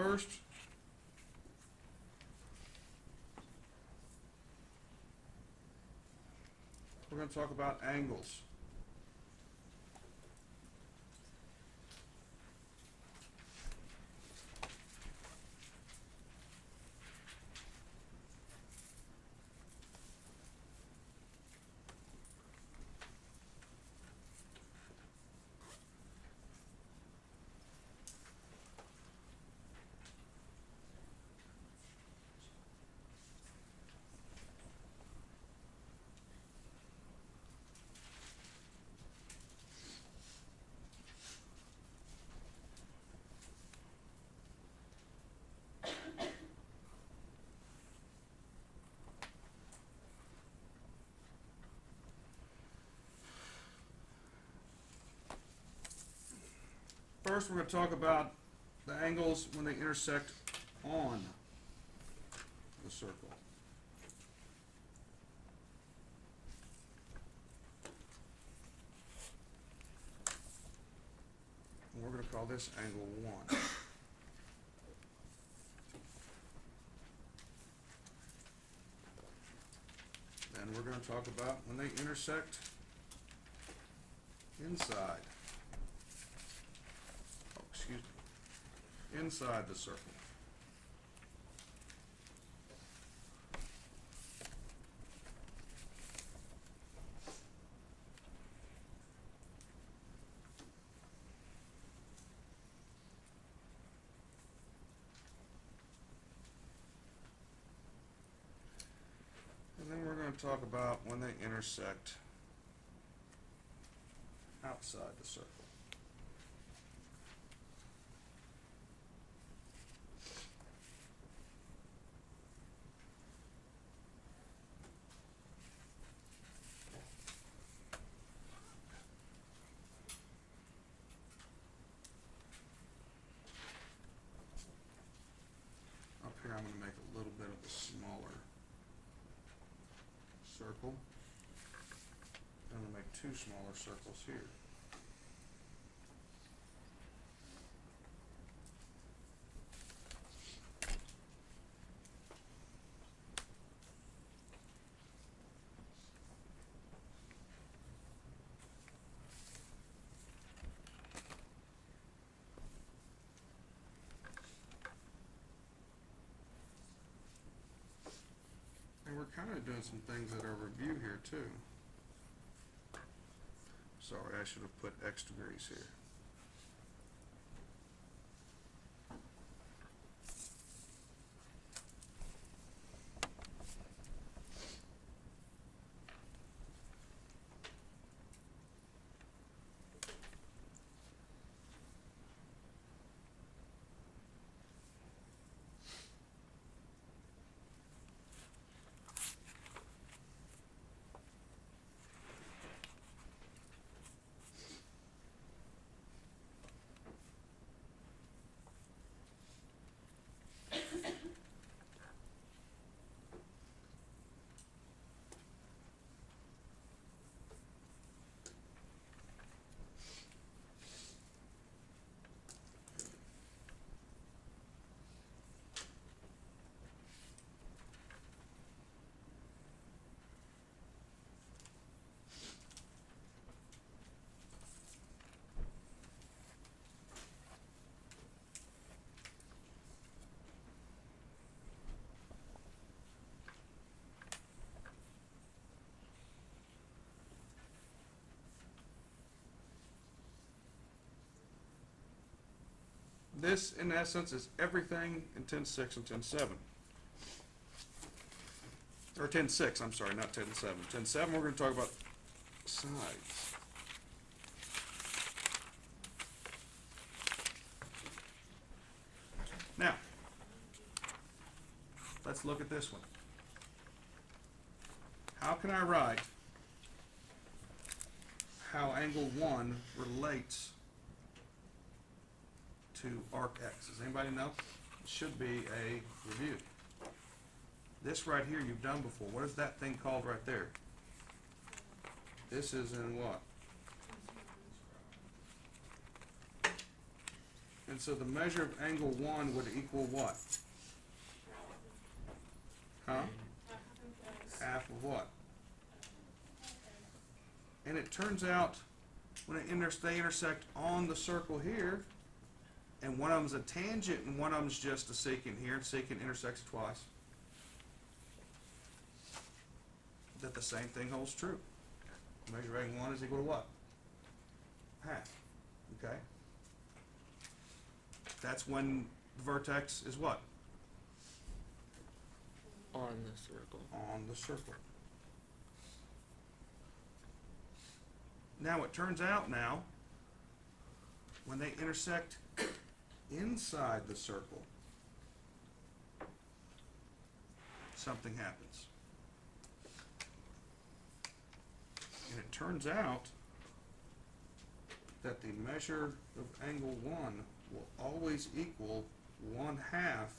First, we're going to talk about angles. First, we're going to talk about the angles when they intersect on the circle. And we're going to call this angle 1. Then we're going to talk about when they intersect inside. Inside the circle. And then we're going to talk about when they intersect outside the circle. Up here I'm going to make a little bit of a smaller circle. I'm going to make 2 smaller circles here. And we're kind of doing some things at our review here too. Sorry, I should have put X degrees here. This, in essence, is everything in 10.6 and 10.7. Or 10.6, I'm sorry, not 10.7. 10.7, we're going to talk about sides. Now, let's look at this one. How can I write how angle 1 relates to arc X? Does anybody know? It should be a review. This right here you've done before. What is that thing called right there? This is in what? And so the measure of angle 1 would equal what? Huh? Half of what? And it turns out when they intersect on the circle here, and one of them's a tangent and one of them's just a secant here, and secant intersects twice, that the same thing holds true. Measure of angle 1 is equal to what? Half. Okay? That's when the vertex is what? On the circle. On the circle. Now it turns out now, when they intersect inside the circle, something happens. And it turns out that the measure of angle 1 will always equal 1/2.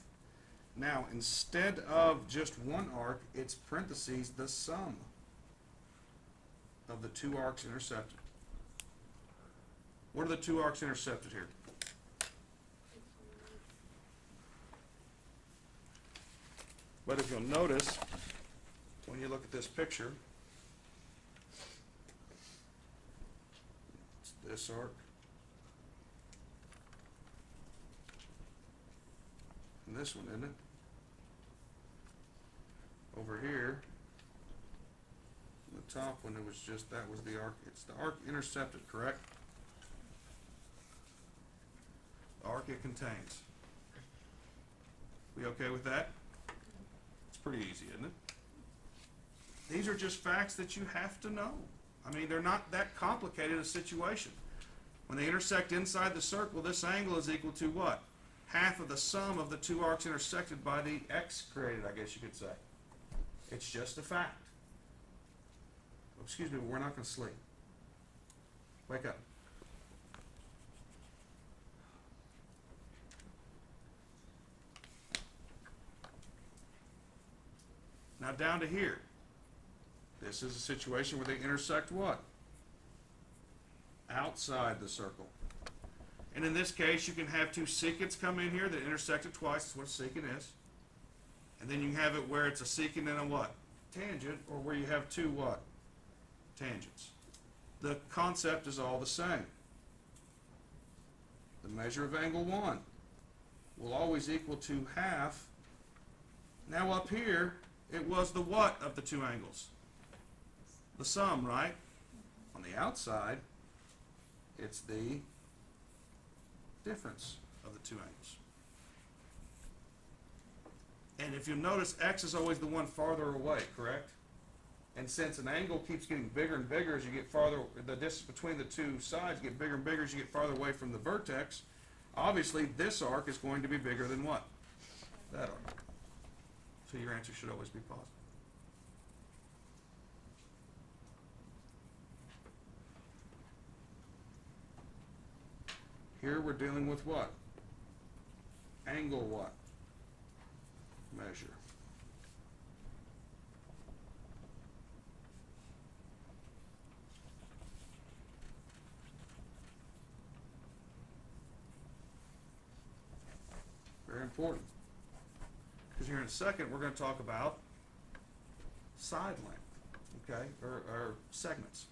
Now, instead of just one arc, it's parentheses the sum of the two arcs intercepted. What are the two arcs intercepted here? But if you'll notice, when you look at this picture, it's this arc and this one, isn't it? Over here, the top one, it was just, that was the arc. It's the arc intercepted, correct? The arc it contains. We okay with that? It's pretty easy, isn't it? These are just facts that you have to know. I mean, they're not that complicated a situation. When they intersect inside the circle, this angle is equal to what? Half of the sum of the two arcs intersected by the x created, I guess you could say. It's just a fact. Excuse me, but we're not going to sleep. Wake up. Now down to here. This is a situation where they intersect what? Outside the circle. And in this case, you can have two secants come in here that intersected twice. That's what a secant is. And then you have it where it's a secant and a what? Tangent, or where you have two what? Tangents. The concept is all the same. The measure of angle 1 will always equal to half. Now up here, it was the what of the two angles? The sum, right? On the outside, it's the difference of the two angles. And if you notice, x is always the one farther away, correct? And since an angle keeps getting bigger and bigger as you get farther, the distance between the two sides get bigger and bigger as you get farther away from the vertex, obviously this arc is going to be bigger than what? That arc. So your answer should always be positive. Here we're dealing with what? Angle what? Measure. Very important. Because here in a second we're going to talk about side length, okay, or segments.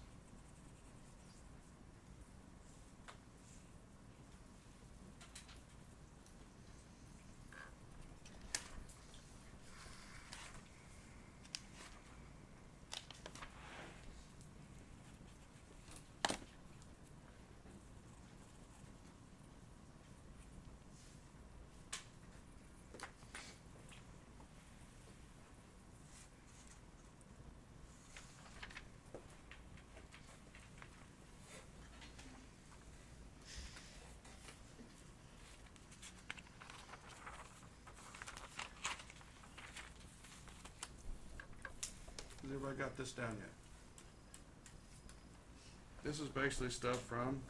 Has everybody got this down yet? This is basically stuff from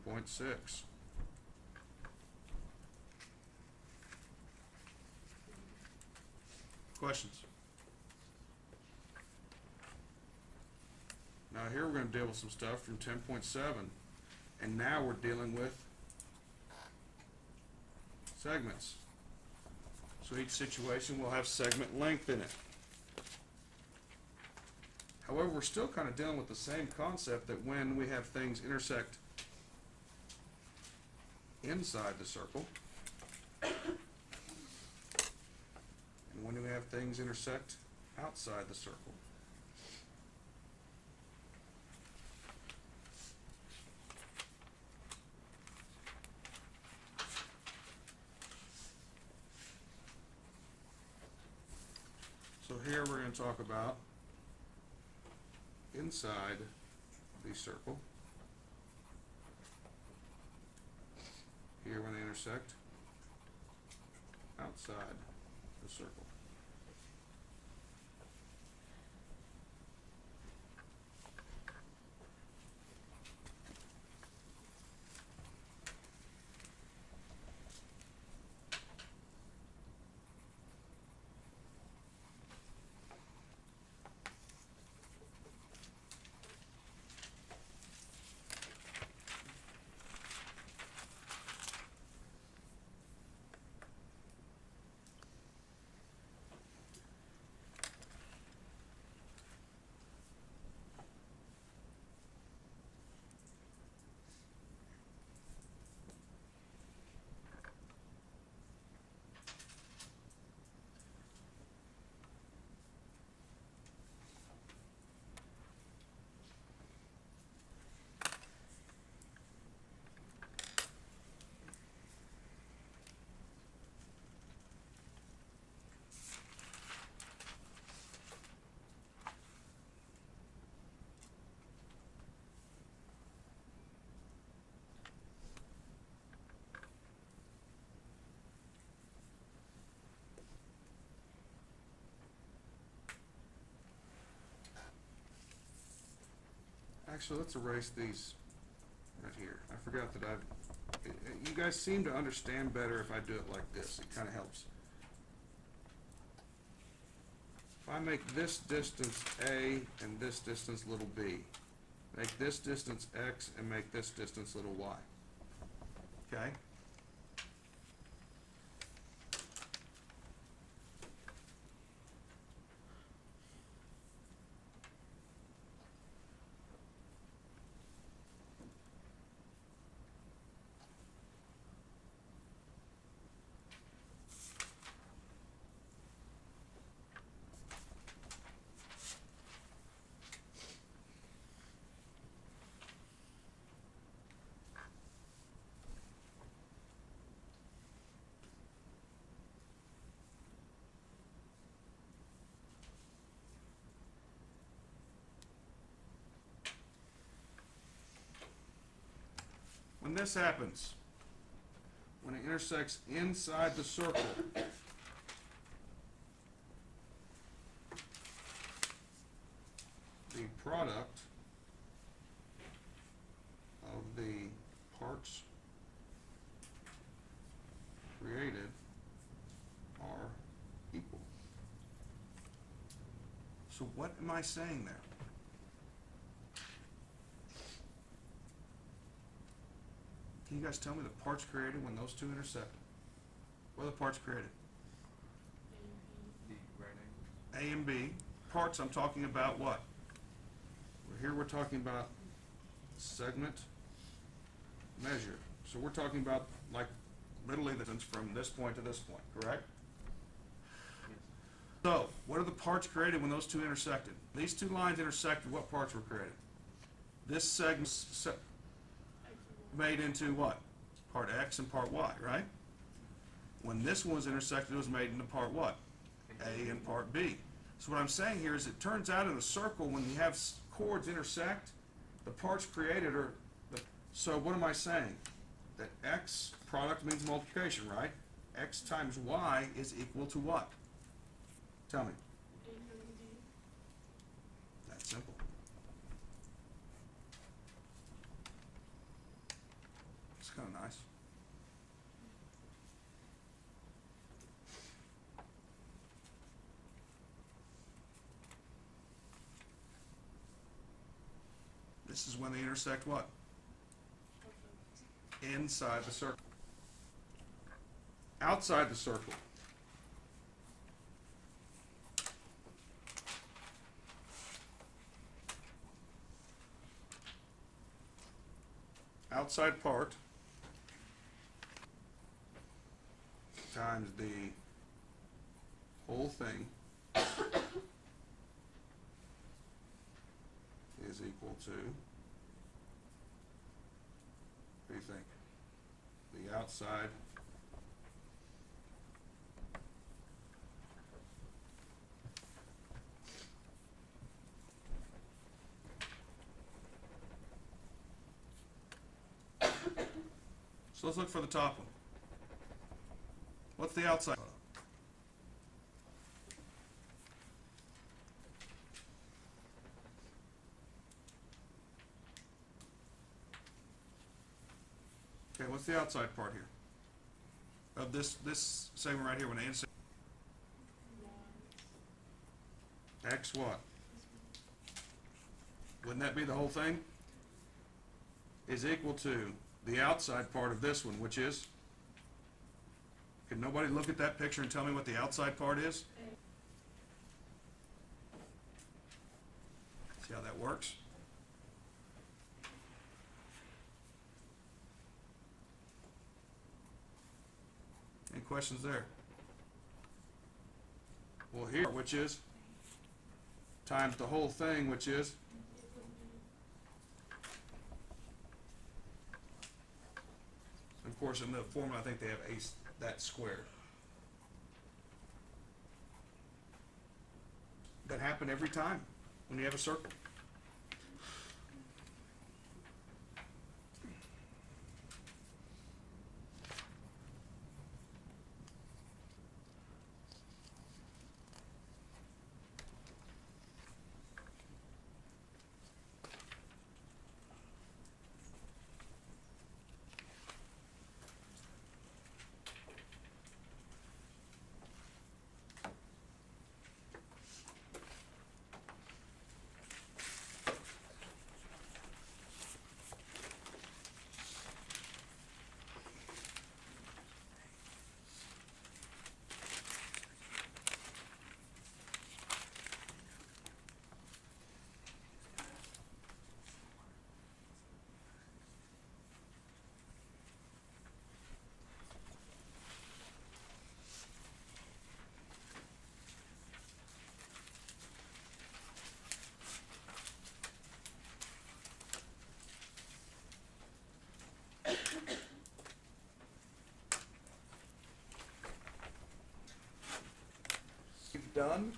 10.6. Questions? Now here we're going to deal with some stuff from 10.7, and now we're dealing with segments. So each situation will have segment length in it. However, we're still kind of dealing with the same concept that when we have things intersect inside the circle, and when we have things intersect outside the circle. So here we're going to talk about inside the circle. Here when they intersect outside the circle. Actually, let's erase these right here. I forgot that you guys seem to understand better if I do it like this. It kind of helps. If I make this distance A and this distance little b, make this distance x and make this distance little y. Okay? When this happens, when it intersects inside the circle, the product of the parts created are equal. So what am I saying there? Can you guys tell me the parts created when those two intersect? What are the parts created? A and B. Parts, I'm talking about what? Here we're talking about segment measure. So we're talking about like literally the distance from this point to this point, correct? So, what are the parts created when those two intersected? These two lines intersected, what parts were created? This segment made into what? Part X and part Y, right? When this one was intersected, it was made into part what? A and part B. So what I'm saying here is it turns out in a circle, when you have chords intersect, the parts created are, so what am I saying? That X product means multiplication, right? X times Y is equal to what? Tell me. That's simple. It's kind of nice. This is when they intersect what? Inside the circle. outside the circle. Outside part times the whole thing is equal to, what do you think? The outside so let's look for the top one. What's the outside? Okay, what's the outside part here? Of this segment right here, when Ann said X what? Wouldn't that be the whole thing? Is equal to the outside part of this one, which is? Can nobody look at that picture and tell me what the outside part is? See how that works? Any questions there? Well, here, which is times the whole thing, which is? Of course, in the formula, I think they have that squared. That happen every time when you have a circle. You've done,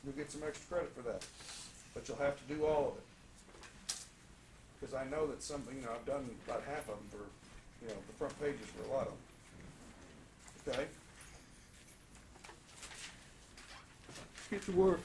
you'll get some extra credit for that, but you'll have to do all of it. Because I know that some, I've done about half of them for, the front pages for a lot of them. Okay? Get to work.